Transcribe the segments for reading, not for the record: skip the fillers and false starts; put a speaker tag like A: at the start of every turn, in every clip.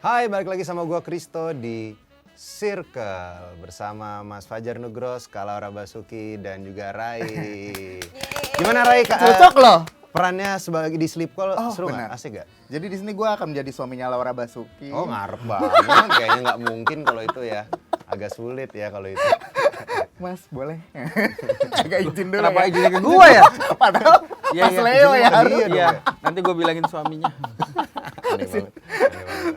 A: Hai, balik lagi sama gua Kristo di Circle bersama Mas Fajar Nugros, Kak Laura Basuki dan juga Rai. Gimana Rai?
B: Cocok loh.
A: Perannya sebagai di Sleep Call seru
B: benar.
A: nggak? Asik gak?
B: Jadi di sini gue akan menjadi suaminya Laura Basuki.
A: Oh ngarep banget, kayaknya nggak mungkin kalau itu ya. Agak sulit ya kalau itu.
B: Mas, boleh? Agak izin dulu.
C: Kenapa
B: ya.
C: izinnya ke gua ya?
B: Padahal Mas Leo ya
A: Izinnya ke
B: harus.
A: dia dong.
C: Iya, nanti gua bilangin suaminya.
A: Aneh banget.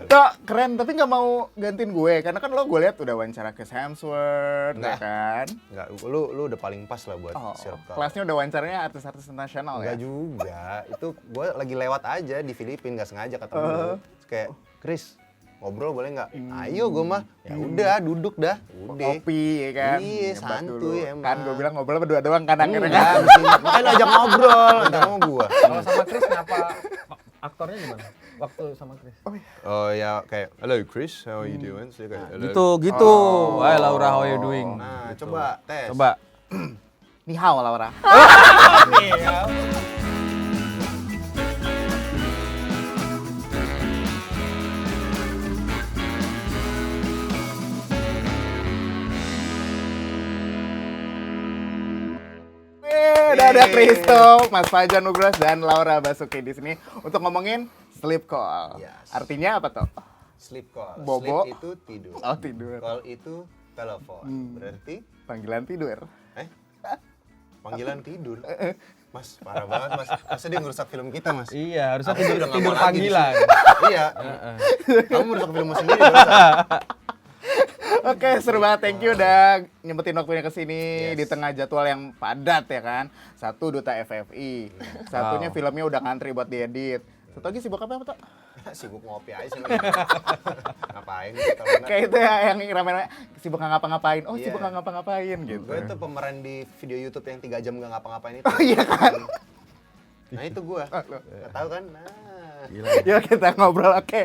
B: Tok, keren, tapi nggak mau gantiin gue. Karena kan lo gue lihat udah wawancara Chris Hemsworth, ya
A: Nggak.
B: kan?
A: Enggak, lu udah paling pas lah buat Circle.
B: Kelasnya udah wawancaranya artis-artis nasional
A: Enggak
B: ya?
A: juga, itu gue lagi lewat aja di Filipina, nggak sengaja ketemu. Terus kayak, Chris, ngobrol boleh nggak? Ayo gue mah, ya udah duduk dah, udah.
B: Kopi, ya kan?
A: Iya,
B: Nyebat
A: santuy
B: dulu.
A: emang.
B: Kan gue bilang ngobrol berdua doang kan akhirnya
A: Enggak,
B: kan?
A: makanya lu ajak ngobrol, ajak sama gue.
C: Kalau sama Chris ngapa aktornya gimana? Waktu sama Chris.
A: Oh ya kayak, hello Chris, how are you doing? Terus dia kayak, "Hello."
C: Gitu. Hai Laura, how you doing?
A: Nah,
C: Gitu.
A: coba tes.
C: Coba.
B: Ni hao Laura. Udah ada Kristo, Mas Fajar Nugros dan Laura Basuki di sini untuk ngomongin sleep call.
A: Yes.
B: Artinya apa tuh?
A: Sleep call.
B: Bobo.
A: Sleep itu tidur.
B: Oh, tidur.
A: Call itu telepon. Berarti,
B: Panggilan tidur.
A: panggilan tidur. Mas, parah banget mas. Masa dia ngerusak film kita mas?
C: Iya, harusnya
A: Aku udah nggak
C: tidur
A: mau lagi di
C: panggilan.
A: sini. Iya. Kamu merusak filmmu sendiri barusan.
B: Oke, seru banget. Thank you udah nyempetin waktunya ke sini
A: Yes.
B: di tengah jadwal yang padat ya kan. Satu Duta FFI. Satunya
C: Wow.
B: filmnya udah ngantri buat diedit. Satu lagi sibuk apa tuh?
A: Sibuk ngopi aja sih. Ngapain kita bener.
B: Kayak itu ya yang rame-rame sibuk nggak ngapa-ngapain. Oh,
A: Iya.
B: sibuk nggak ngapa-ngapain gitu.
A: Gue itu pemeran di video YouTube yang 3 jam gak ngapa-ngapain itu.
B: Oh iya kan?
A: Nah itu gue.
B: lo.
A: Gak tahu kan? Nah.
C: Gila.
B: Yuk kita ngobrol, oke.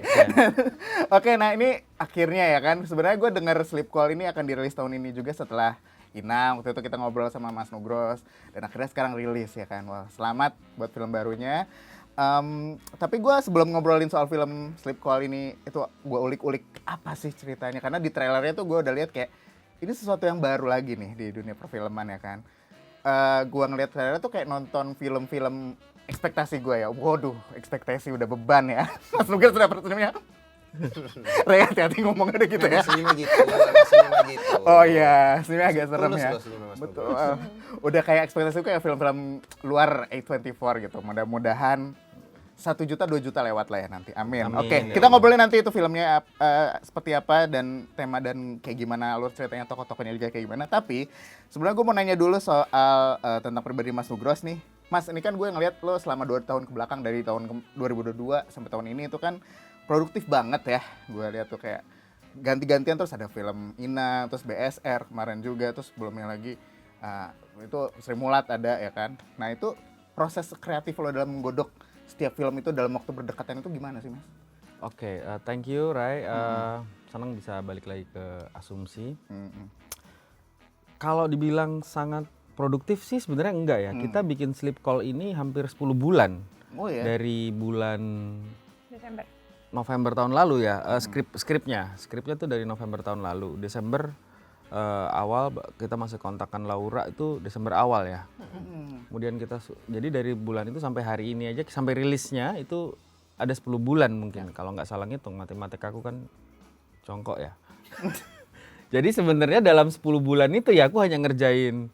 B: Oke, nah ini akhirnya ya kan. Sebenarnya gue dengar Sleep Call ini akan dirilis tahun ini juga setelah Inang. Waktu itu kita ngobrol sama Mas Nugros. Dan akhirnya sekarang rilis ya kan. Wah, selamat buat film barunya. Tapi gue sebelum ngobrolin soal film Sleep Call ini, itu gue ulik-ulik apa sih ceritanya. Karena di trailernya tuh gue udah lihat kayak, ini sesuatu yang baru lagi nih di dunia perfilman ya kan. Gue ngeliat trailernya tuh kayak nonton film-film ekspektasi gue ya. Waduh, ekspektasi udah beban ya. Mas Nugros sudah tersenyumnya. Ray, hati-hati ngomongnya udah gitu ya.
A: Senyumnya gitu. Emang senyumnya gitu.
B: Oh iya, sebenarnya agak serem
A: Tulus
B: ya.
A: loh senyumnya Mas
B: Betul.
A: Nugros.
B: Udah kayak ekspektasi gue kayak film-film luar A24 gitu. Mudah-mudahan 1 juta 2 juta lewat lah ya nanti. Amin.
C: Amin,
B: Oke,
A: ya
B: kita
A: Allah.
B: ngobrolin nanti itu filmnya seperti apa dan tema dan kayak gimana, alur ceritanya, tokoh-tokohnya juga kayak gimana. Tapi sebenarnya gue mau nanya dulu soal tentang pribadi Mas Nugros nih. Mas, ini kan gue ngeliat lo selama 2 tahun kebelakang dari tahun 2022 sampai tahun ini itu kan produktif banget ya. Gue lihat tuh kayak ganti-gantian, terus ada film Ina, terus BSR kemarin juga, terus sebelumnya lagi itu Sri Mulat ada ya kan. Nah itu proses kreatif lo dalam menggodok setiap film itu dalam waktu berdekatan itu gimana sih Mas?
C: Oke, thank you Rai. Senang bisa balik lagi ke Asumsi. Kalau dibilang sangat produktif sih sebenarnya enggak ya. Kita bikin Sleep Call ini hampir 10 bulan.
B: Oh ya?
C: Dari bulan
D: Desember.
C: November tahun lalu ya. Skripnya tuh dari November tahun lalu. Desember awal kita masih kontakkan Laura itu Desember awal ya. Kemudian jadi dari bulan itu sampai hari ini aja sampai rilisnya itu ada 10 bulan mungkin. Kalau nggak salah ngitung, matematika aku kan congkok ya. Jadi sebenarnya dalam 10 bulan itu ya aku hanya ngerjain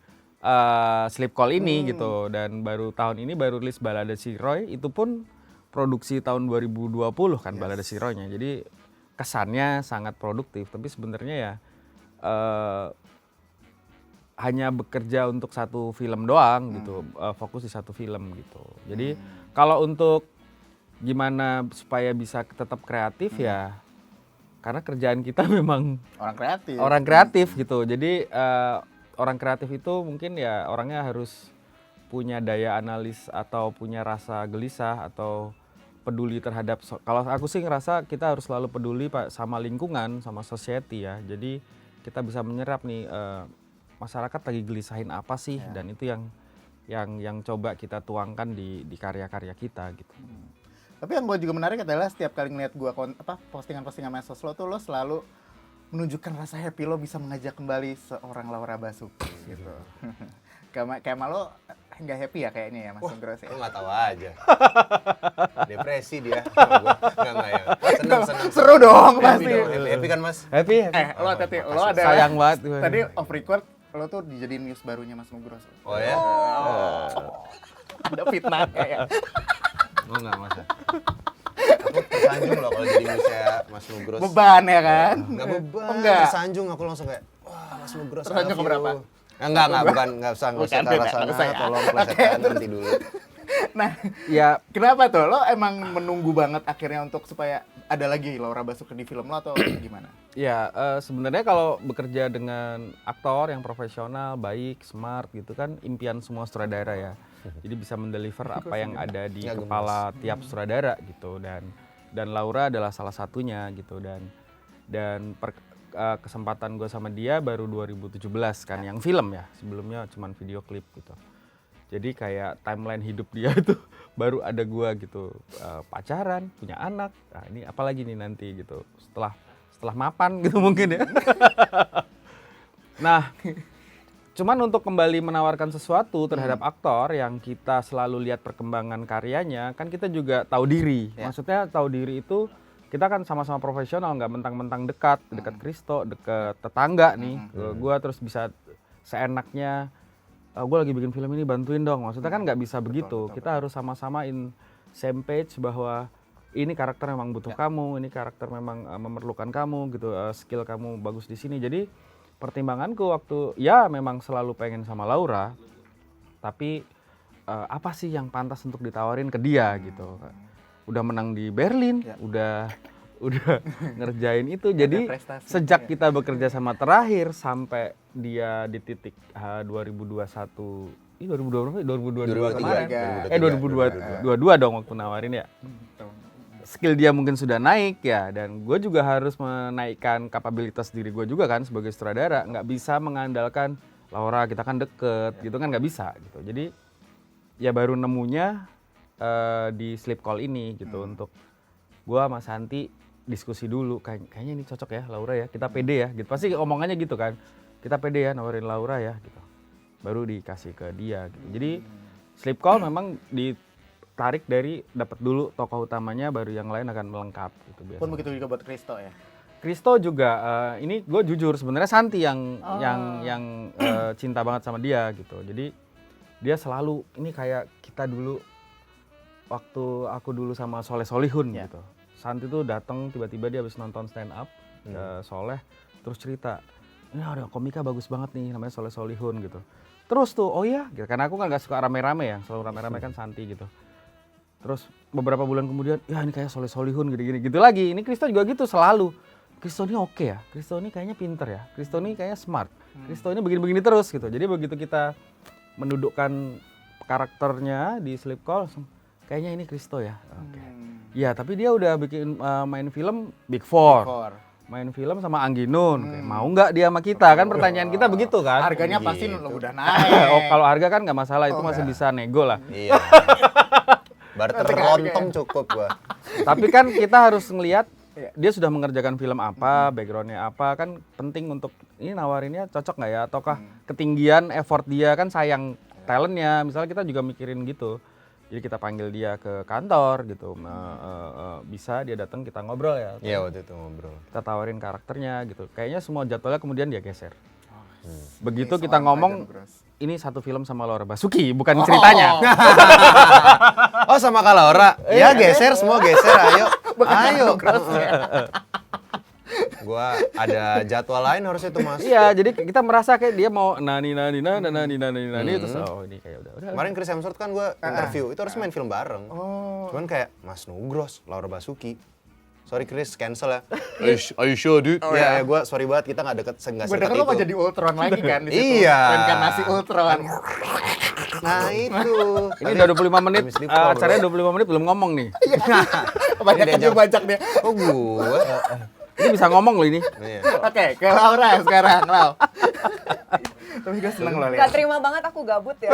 C: Sleep Call ini gitu. Dan baru tahun ini baru rilis Balada Si Roy, itu pun produksi tahun 2020 kan Balada Si Roy-nya. Jadi kesannya sangat produktif, tapi sebenarnya ya hanya bekerja untuk satu film doang gitu, fokus di satu film gitu. Jadi kalau untuk gimana supaya bisa tetap kreatif ya, karena kerjaan kita memang
B: Orang kreatif.
C: gitu. Jadi orang kreatif itu mungkin ya orangnya harus punya daya analis atau punya rasa gelisah atau peduli terhadap, kalau aku sih ngerasa kita harus selalu peduli sama lingkungan, sama society ya. Jadi kita bisa menyerap nih masyarakat lagi gelisahin apa sih, dan itu yang coba kita tuangkan di karya-karya kita gitu.
B: Tapi yang gue juga menarik adalah setiap kali ngeliat gue postingan-postingan medsos lo tuh lo selalu menunjukkan rasa happy lo bisa mengajak kembali seorang Laura Basuki gitu. Kayak lo nggak happy ya kayaknya ya Mas Nugros ya?
A: Lo nggak tahu aja. Depresi dia. Nggak ya. Seneng.
B: Seru dong
A: Happy
B: pasti.
A: dong, happy kan Mas?
C: Happy.
B: Lo tadi lo ada
C: Sayang banget.
B: tadi off record lo tuh dijadiin news barunya Mas Nugros.
A: Oh ya?
B: Ada fitnah kayak.
A: Lo nggak Mas? Aku tersanjung loh kalau jadi newsnya Mas Nugros.
B: Beban ya kan?
A: Nggak beban.
B: Oh, enggak.
A: Tersanjung aku langsung kayak, wah Mas Nugros.
B: Tersanjung
A: I love
B: keberapa?
A: you. Nggak usah ke
B: Bukan,
A: arah
B: beda,
A: sana,
B: nggak usah ya.
A: tolong
B: Oke,
A: plesetan
B: terus.
A: nanti dulu.
B: Nah,
C: Ya,
B: kenapa tuh? Lo emang menunggu banget akhirnya untuk supaya ada lagi Laura Basuki di film lo atau gimana?
C: ya sebenarnya kalau bekerja dengan aktor yang profesional, baik, smart gitu kan impian semua sutradara ya. Jadi bisa mendeliver apa yang ada di
A: Nggak
C: kepala tiap sutradara gitu dan Laura adalah salah satunya gitu kesempatan gue sama dia baru 2017 kan yang film ya, sebelumnya cuman video klip gitu. Jadi kayak timeline hidup dia itu baru ada gua gitu, pacaran, punya anak. Nah, ini apalagi nih nanti gitu. Setelah mapan gitu mungkin ya. Nah, cuman untuk kembali menawarkan sesuatu terhadap aktor yang kita selalu lihat perkembangan karyanya, kan kita juga tahu diri. Maksudnya tahu diri itu kita kan sama-sama profesional, nggak mentang-mentang dekat Kristo, dekat tetangga nih. Gua terus bisa seenaknya gue lagi bikin film ini bantuin dong, maksudnya kan nggak bisa begitu. Kita harus sama-sama in same page bahwa ini karakter memang butuh kamu, ini karakter memang memerlukan kamu gitu, skill kamu bagus di sini. Jadi pertimbanganku waktu ya memang selalu pengen sama Laura, tapi apa sih yang pantas untuk ditawarin ke dia gitu. Udah menang di Berlin, udah ngerjain itu. Jadi sejak kita bekerja sama terakhir sampai dia di titik 2021, 2022 kemarin. 2022 dong waktu nawarin ya. Skill dia mungkin sudah naik ya, dan gue juga harus menaikkan kapabilitas diri gue juga kan sebagai sutradara. Nggak bisa mengandalkan Laura, kita kan deket gitu kan, nggak bisa gitu. Jadi ya baru nemunya di Sleep Call ini gitu, untuk gue sama Santi diskusi dulu, kayaknya ini cocok ya Laura ya, kita pede ya gitu, pasti omongannya gitu kan, kita pede ya nawarin Laura ya gitu, baru dikasih ke dia gitu. Jadi Sleep Call memang ditarik dari dapat dulu tokoh utamanya, baru yang lain akan melengkap gitu biasa.
B: Pun begitu juga buat Kristo ya.
C: Kristo juga ini gue jujur sebenarnya Santi yang cinta banget sama dia gitu. Jadi dia selalu ini kayak kita dulu waktu aku dulu sama Soleh Solihun gitu. Santi tuh datang tiba-tiba dia habis nonton stand up ke Soleh, terus cerita, ini ada komika bagus banget nih namanya Soleh Solihun gitu. Terus tuh oh iya gitu, karena aku kan gak suka rame-rame ya, selalu rame-rame kan Santi gitu. Terus beberapa bulan kemudian, ya ini kayak Soleh Solihun gini-gini gitu lagi. Ini Kristo juga gitu selalu. Kristo ini oke ya, Kristo ini kayaknya pinter ya, Kristo ini kayaknya smart, Kristo ini begini-begini terus gitu. Jadi begitu kita mendudukkan karakternya di Sleep Call, kayaknya ini Kristo ya. Oke. Ya, tapi dia udah bikin main film Big Four. Main film sama Anggi Nun. Mau nggak dia sama kita? Kan pertanyaan kita begitu kan?
B: Harganya pasti udah naik.
C: Oh, kalau harga kan nggak masalah, itu masih bisa nego lah.
A: Iya. Barter lontong cukup gua.
C: Tapi kan kita harus ngelihat dia sudah mengerjakan film apa, backgroundnya apa, kan penting untuk ini nawarinnya cocok nggak ya? Ataukah ketinggian effort dia, kan sayang talentnya. Misalnya kita juga mikirin gitu. Jadi kita panggil dia ke kantor gitu, bisa dia datang kita ngobrol ya.
A: Iya waktu itu ngobrol.
C: Kita tawarin karakternya gitu. Kayaknya semua jadwalnya kemudian dia geser. Begitu kita ngomong, ini satu film sama Laura Basuki, bukan ceritanya.
A: Oh sama Kak Laura? Ya geser, semua geser, ayo. Ayo. Gua ada jadwal lain harusnya tuh Mas.
C: Iya, jadi kita merasa kayak dia mau nani terus oh ini kayak udah.
A: Kemarin Chris Hemsworth kan gua interview, itu harus main film bareng. Cuman kayak Mas Nugros, Laura Basuki. Sorry Chris, cancel ya. Are you sure dude? Ya, gua sorry banget kita nggak deket
B: Gue
A: sedekat
B: denger lo mau
A: itu.
B: jadi Ultron lagi kan di situ.
A: Iya.
B: Reinkarnasi Ultron.
A: Nah itu.
C: Ini udah 25 menit,
A: Habis Sleep Call,
C: acaranya 25 menit belum ngomong nih.
B: Banyak yang bajak dia.
A: Oh gua.
C: Ini bisa ngomong loh ini.
A: Iya.
B: Oke, ke Laura sekarang, Lau. Tapi gue seneng loh
D: Gak
B: lihat.
D: terima banget aku gabut ya.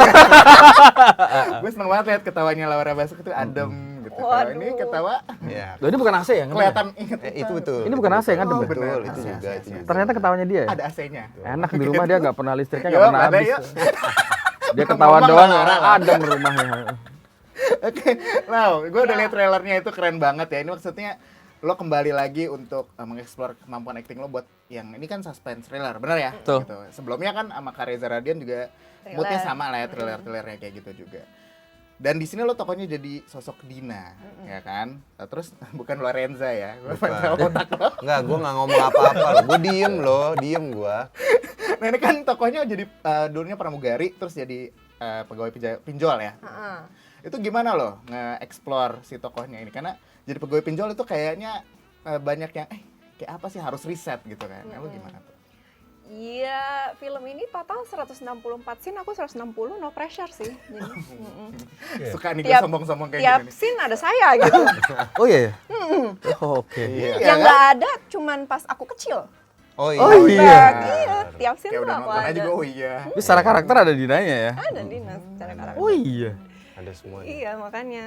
B: Gue seneng banget lihat ketawanya Laura Basuki itu adem gitu. gitu. Kalau ini ketawa
A: Ya.
C: Loh, ini bukan AC ya?
B: kelihatan inget.
A: Itu betul.
C: Ini bukan AC kan?
B: Oh,
C: Betul.
A: Betul,
B: bener.
A: itu
B: AC,
A: juga.
B: AC.
A: Itu juga.
C: Ternyata ketawanya dia ya?
B: Ada AC-nya.
C: Enak di rumah dia nggak pernah listriknya
B: Yuk,
C: nggak pernah
B: ada,
C: habis.
B: yuk.
C: Dia ketawa
B: Ngomong
C: doang,
B: lah,
C: adem rumahnya.
B: Oke, Lau, gue udah lihat trailernya itu keren banget ya. Ini maksudnya lo kembali lagi untuk mengeksplor kemampuan acting lo buat yang ini kan suspense thriller, bener ya?
C: Betul.
B: Gitu. Sebelumnya kan sama Reza Radian juga
D: Thriller.
B: moodnya sama lah ya, thriller-thrillernya kayak gitu juga. Dan di sini lo tokohnya jadi sosok Dina, ya kan? Terus bukan Lorenza ya? Gue
A: Bukan.
B: tahu otak lo.
A: Enggak, gue nggak ngomong apa-apa loh. Gue diem gue.
B: Nah ini kan tokohnya jadi dulunya pramugari, terus jadi pegawai pinjol ya.
D: Heeh.
B: Itu gimana loh nge-explore si tokohnya ini? Karena jadi pegawai pinjol itu kayaknya banyak yang kayak apa sih harus riset gitu kan. Nah, lu gimana tuh?
D: Iya, film ini total 164 scene, aku 160, no pressure sih. Jadi,
B: Suka nih gue
D: Tiap-
B: sombong-sombong kayak
D: tiap
B: gini nih.
D: scene ada saya gitu.
C: Oh iya ya? Oh, oke.
B: Iya
D: Yang
B: kan?
D: nggak ada cuman pas aku kecil.
A: Oh iya.
C: Oh iya.
D: Back, iya, tiap scene
B: Kayak
D: tuh
B: udah
D: aku
B: nonton
D: ada.
B: aja gue, oh iya.
C: Tapi secara karakter ada Dinanya ya?
D: Ada Dinas secara karakter.
C: Oh iya.
A: Ada semua.
D: Iya, makanya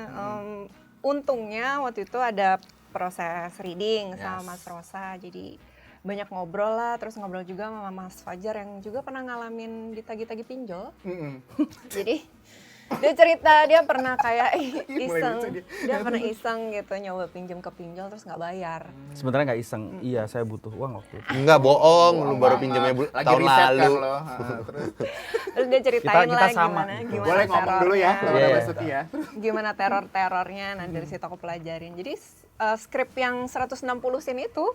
D: untungnya waktu itu ada proses reading sama
B: Yes.
D: Mas Rosa, jadi banyak ngobrol lah, terus ngobrol juga sama Mas Fajar yang juga pernah ngalamin ditagi-tagi pinjol.
B: Mm-mm.
D: Jadi dia cerita dia pernah kayak
B: Mulai
D: iseng,
B: lucu dia.
D: dia pernah iseng gitu nyoba pinjam ke pinjol terus nggak bayar.
C: Sebenarnya nggak iseng. Iya, saya butuh uang waktu itu.
A: Enggak bohong, lu baru pinjamnya
B: Lagi
A: tahun
B: riset
A: lalu.
B: kan lo. Terus
D: Terus dia ceritain
C: Kita
D: lah
C: sama.
D: gimana
B: boleh ngomong dulu ya,
D: terornya.
B: Laura
C: Iya.
B: Basuki ya.
D: Gimana teror-terornya, nah dari situ aku pelajarin. Jadi skrip yang 160 scene itu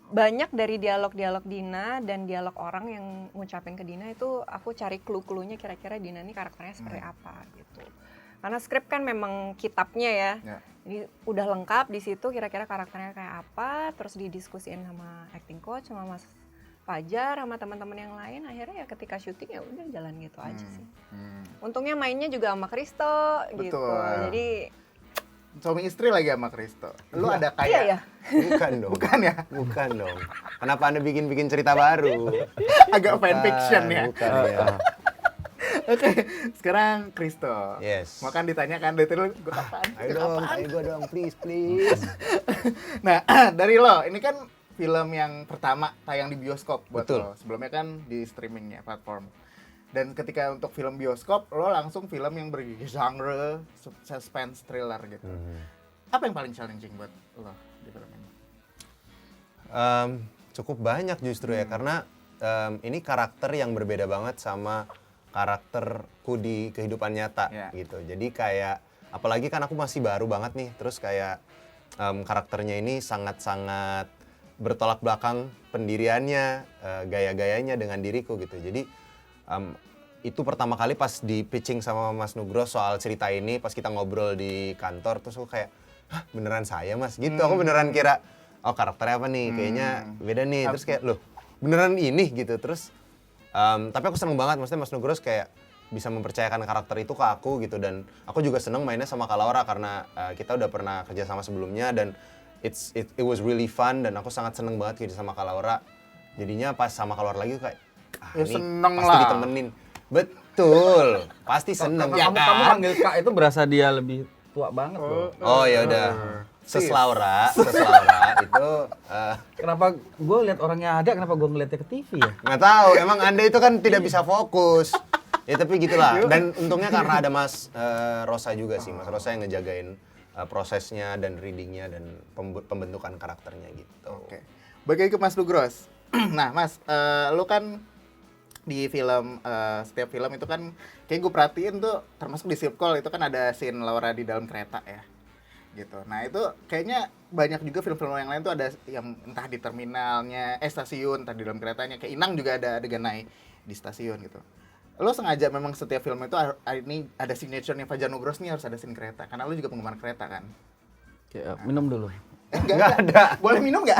D: banyak dari dialog-dialog Dina dan dialog orang yang ngucapin ke Dina itu aku cari clue-cluenya kira-kira Dina ini karakternya seperti apa gitu. Karena skrip kan memang kitabnya ya.
B: Ya.
D: Jadi udah lengkap di situ kira-kira karakternya kayak apa, terus didiskusiin sama acting coach sama Mas Fajar sama teman-teman yang lain, akhirnya ya ketika syuting ya udah jalan gitu aja sih. Untungnya mainnya juga sama Kristo gitu.
B: Betul.
D: Jadi
B: Suami istri lagi sama Kristo. Lu ada kayak
D: iya ya.
A: Bukan dong.
B: Bukan ya?
A: Bukan dong. Kenapa Anda bikin cerita baru?
B: Agak fanfiction ya.
A: Bukan ya.
B: Oke, sekarang Kristo.
A: Yes.
B: Mau kan ditanyakan dari tadi gue kapan?
A: Ayo dong, ayo gua dong, please.
B: Nah, dari lo, ini kan film yang pertama tayang di bioskop buat
A: Betul.
B: lo. Sebelumnya kan di streaming ya, platform. Dan ketika untuk film bioskop, lo langsung film yang bergenre suspense thriller gitu. Apa yang paling challenging buat lo di film ini?
A: Cukup banyak justru ya, karena ini karakter yang berbeda banget sama karakterku di kehidupan nyata
B: Ya.
A: gitu. Jadi kayak, apalagi kan aku masih baru banget nih, terus kayak karakternya ini sangat-sangat bertolak belakang pendiriannya, gaya-gayanya dengan diriku gitu. Jadi itu pertama kali pas di pitching sama Mas Nugros soal cerita ini, pas kita ngobrol di kantor, terus aku kayak, hah beneran saya mas? Gitu, aku beneran kira, oh karakternya apa nih? Kayaknya beda nih. Terus kayak, loh beneran ini gitu. Terus, tapi aku seneng banget, maksudnya Mas Nugros kayak bisa mempercayakan karakter itu ke aku gitu. Dan aku juga seneng mainnya sama Kak Laura karena kita udah pernah kerja sama sebelumnya. Dan it was really fun dan aku sangat seneng banget kerja sama Kak Laura. Jadinya pas sama Kak Laura lagi kayak,
B: Ya
A: ini
B: seneng
A: pasti
B: lah.
A: ditemenin. Betul, pasti seneng.
C: Kamu panggil Kak itu berasa dia lebih tua banget loh.
A: Oh ya udah. Seslaura itu
C: Kenapa gue lihat orangnya ada, kenapa gue ngeliatnya ke TV ya?
A: nggak tahu. Emang Anda itu kan tidak bisa fokus. Ya tapi gitulah. Dan untungnya karena ada Mas Rosa juga sih. Mas Rosa yang ngejagain prosesnya dan readingnya dan pembentukan karakternya gitu.
B: Oke. Balik lagi ke Mas Nugros. Nah, Mas, lu kan di film, setiap film itu kan kayak gue perhatiin tuh, termasuk di Sipkol itu kan ada scene Laura di dalam kereta ya. Gitu. Nah, itu kayaknya banyak juga film-film yang lain tuh ada yang entah di terminalnya, stasiun, entah di dalam keretanya. Kayak Inang juga ada adegan naik di stasiun gitu. Lo sengaja memang setiap film itu ini ada signature-nya Fajar Nugros nih harus ada scene kereta. Karena lo juga penggemar kereta kan.
C: Kayak minum dulu.
B: Enggak ada. Boleh minum nggak?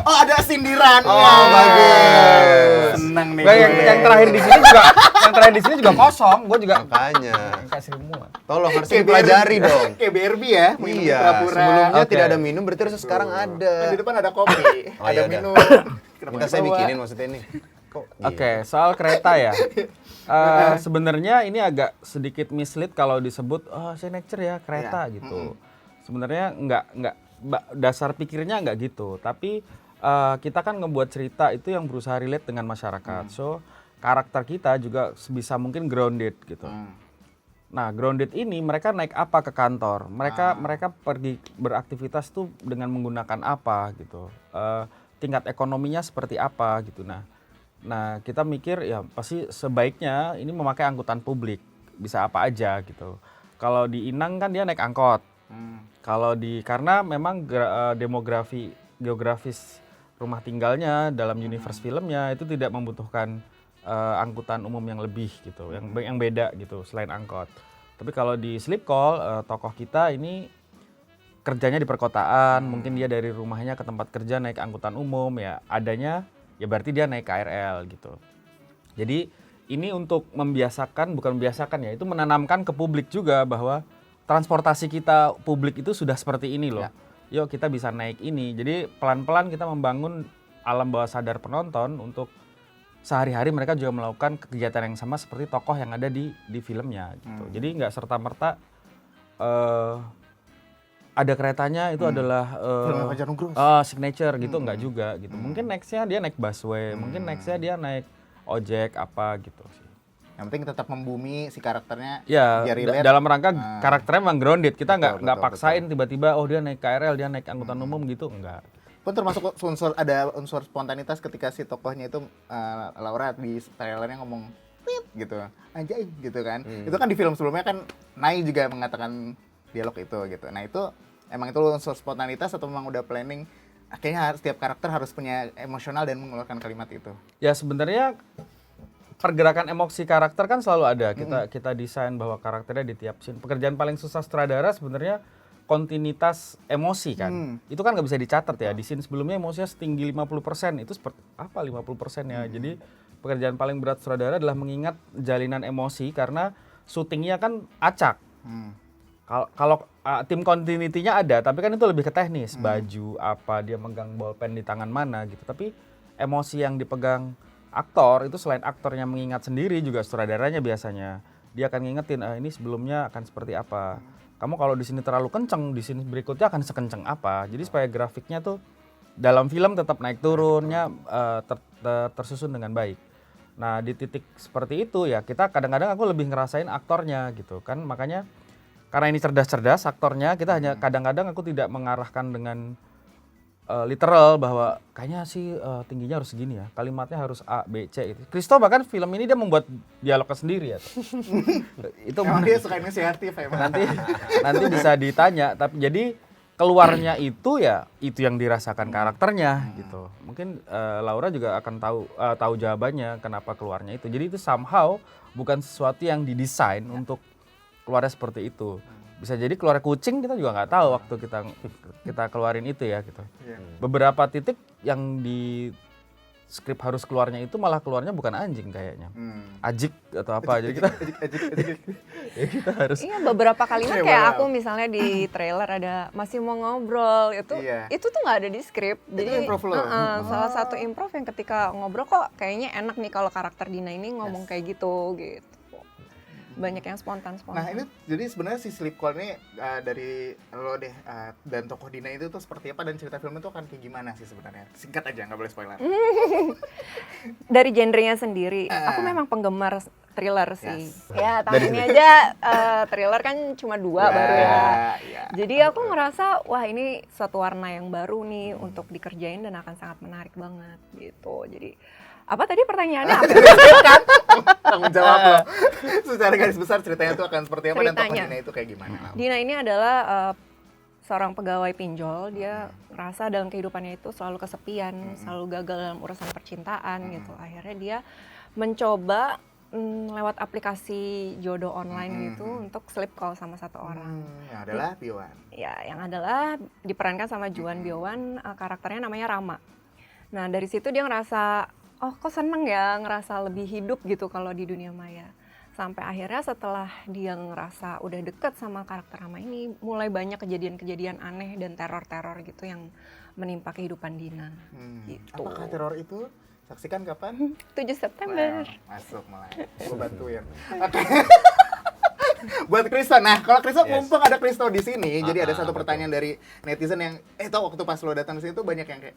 B: Oh, ada sindiran.
A: Oh, bagus.
B: Senang nih.
C: Gak, yang terakhir di sini juga, yang terakhir di sini juga kosong. Gue juga
A: Makanya.
C: kasih semua.
A: Tolong harus dipelajari dong.
B: Kayak BRB ya, minum
A: Iya,
B: pura-pura.
A: sebelumnya
C: Oke.
A: tidak ada minum, berarti harus sekarang
B: Kan di
A: ada.
B: depan ada kopi,
A: Oh,
B: ada
A: iya,
B: minum.
A: Minta saya bikinin maksudnya ini. kok.
C: Oke, soal kereta ya. Sebenarnya ini agak sedikit mislead kalau disebut signature ya kereta gitu. Sebenarnya dasar pikirnya nggak gitu. Tapi kita kan ngebuat cerita itu yang berusaha relate dengan masyarakat. So karakter kita juga sebisa mungkin grounded gitu. Nah, grounded ini mereka naik apa ke kantor? Mereka pergi beraktivitas tuh dengan menggunakan apa gitu. Tingkat ekonominya seperti apa gitu. Nah, kita mikir ya pasti sebaiknya ini memakai angkutan publik. Bisa apa aja gitu. Kalau di Inang kan dia naik angkot. Karena memang geografis rumah tinggalnya dalam universe filmnya itu tidak membutuhkan angkutan umum yang lebih gitu, yang beda gitu selain angkot. Tapi kalau di Sleep Call, tokoh kita ini kerjanya di perkotaan, mungkin dia dari rumahnya ke tempat kerja naik angkutan umum ya, adanya ya berarti dia naik KRL gitu. Jadi ini untuk bukan membiasakan ya, itu menanamkan ke publik juga bahwa transportasi kita publik itu sudah seperti ini loh. Yuk kita bisa naik ini. Jadi pelan-pelan kita membangun alam bawah sadar penonton untuk sehari-hari mereka juga melakukan kegiatan yang sama seperti tokoh yang ada di filmnya gitu. Jadi nggak serta-merta ada keretanya itu adalah signature gitu, nggak juga gitu. Mungkin nextnya dia naik busway, mungkin nextnya dia naik ojek apa gitu sih.
B: Yang penting tetap membumi si karakternya.
C: Ya,
B: biar relate.
C: dalam rangka karakternya memang grounded. Kita
B: Betul,
C: nggak
B: betul,
C: paksain tiba-tiba dia naik KRL, dia naik angkutan umum gitu, enggak.
B: Pun termasuk ada unsur spontanitas ketika si tokohnya itu Laura di trailernya ngomong "Pip," gitu, anjay gitu kan. Itu kan di film sebelumnya kan Nai juga mengatakan dialog itu gitu. Nah itu emang itu unsur spontanitas atau memang udah planning? Kayaknya setiap karakter harus punya emosional dan mengeluarkan kalimat itu.
C: Ya sebenarnya pergerakan emosi karakter kan selalu ada. Kita desain bahwa karakternya di tiap scene. Pekerjaan paling susah sutradara sebenarnya kontinuitas emosi kan. Itu kan nggak bisa dicatat ya. Di scene sebelumnya emosinya setinggi 50%. Itu seperti apa 50% ya. Jadi pekerjaan paling berat sutradara adalah mengingat jalinan emosi karena syutingnya kan acak. Kalau tim continuity-nya ada, tapi kan itu lebih ke teknis. Baju apa, dia megang bolpen di tangan mana gitu. Tapi emosi yang dipegang aktor itu selain aktornya mengingat sendiri juga sutradaranya biasanya. Dia akan ngingetin ini sebelumnya akan seperti apa. Kamu kalau di sini terlalu kenceng, di sini berikutnya akan sekenceng apa. Jadi supaya grafiknya tuh dalam film tetap naik turunnya tersusun dengan baik. Nah di titik seperti itu ya kita kadang-kadang aku lebih ngerasain aktornya gitu kan. Makanya karena ini cerdas-cerdas aktornya, kita hanya kadang-kadang aku tidak mengarahkan dengan literal bahwa kayaknya sih tingginya harus segini ya, kalimatnya harus A, B, C itu. Christo bahkan film ini dia membuat dialognya sendiri ya. Itu
B: Emang dia suka inisiatif emang.
C: nanti bisa ditanya, tapi jadi keluarnya itu ya itu yang dirasakan karakternya gitu. Mungkin Laura juga akan tahu jawabannya kenapa keluarnya itu. Jadi itu somehow bukan sesuatu yang didesain untuk keluarnya seperti itu. Bisa jadi keluar kucing kita juga nggak tahu waktu kita keluarin itu ya gitu. Beberapa titik yang di skrip harus keluarnya itu malah keluarnya bukan anjing kayaknya. Ajik atau apa. Jadi kita harus
D: beberapa kalimat kayak aku misalnya di trailer ada masih mau ngobrol itu tuh nggak ada di skrip. Jadi salah satu improv yang ketika ngobrol kok kayaknya enak nih kalau karakter Dina ini ngomong kayak gitu. Banyak yang spontan.
B: Nah ini jadi sebenarnya si Sleep Call ini dari lo deh dan tokoh Dina itu tuh seperti apa dan cerita film itu akan kayak gimana sih sebenarnya? Singkat aja, nggak boleh spoiler.
D: Dari genrenya sendiri, aku memang penggemar thriller sih. Ya tahun ini aja thriller kan cuma 2 baru ya. Jadi aku ngerasa wah ini suatu warna yang baru nih untuk dikerjain dan akan sangat menarik banget gitu. Jadi apa tadi pertanyaannya apa?
B: Tanggung jawab lo. Secara garis besar ceritanya itu akan seperti apa dan tokoh Dina itu kayak gimana?
D: Dina ini adalah seorang pegawai pinjol. Dia merasa dalam kehidupannya itu selalu kesepian, selalu gagal dalam urusan percintaan gitu. Akhirnya dia mencoba lewat aplikasi jodoh online gitu untuk sleep call sama satu orang.
B: Yang adalah Biowan.
D: Ya, yang adalah diperankan sama Juan Biowan, karakternya namanya Rama. Nah dari situ dia ngerasa oh kok seneng ya ngerasa lebih hidup gitu kalau di dunia maya. Sampai akhirnya setelah dia ngerasa udah deket sama karakter Rama ini, mulai banyak kejadian-kejadian aneh dan teror-teror gitu yang menimpa kehidupan Dina. Gitu.
B: Apakah teror itu Saksikan kapan?
D: 7 September.
B: Masuk mulai. Gue bantuin. Oke. Buat Kristo, nah kalau Kristo mumpung ada Kristo di sini, jadi ada satu pertanyaan dari netizen yang, tau waktu pas lo datang ke sini tuh banyak yang kayak,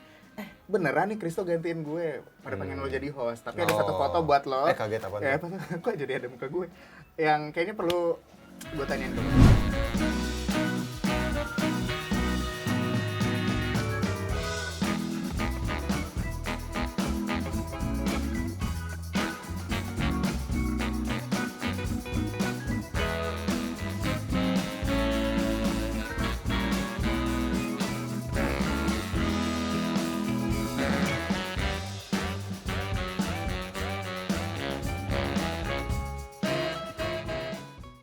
B: beneran nih Kristo gantiin gue, pada pengen lo jadi host, tapi ada satu foto buat lo.
A: Kaget apa
B: ya, kok jadi ada muka gue? Yang kayaknya perlu gue tanyain dulu.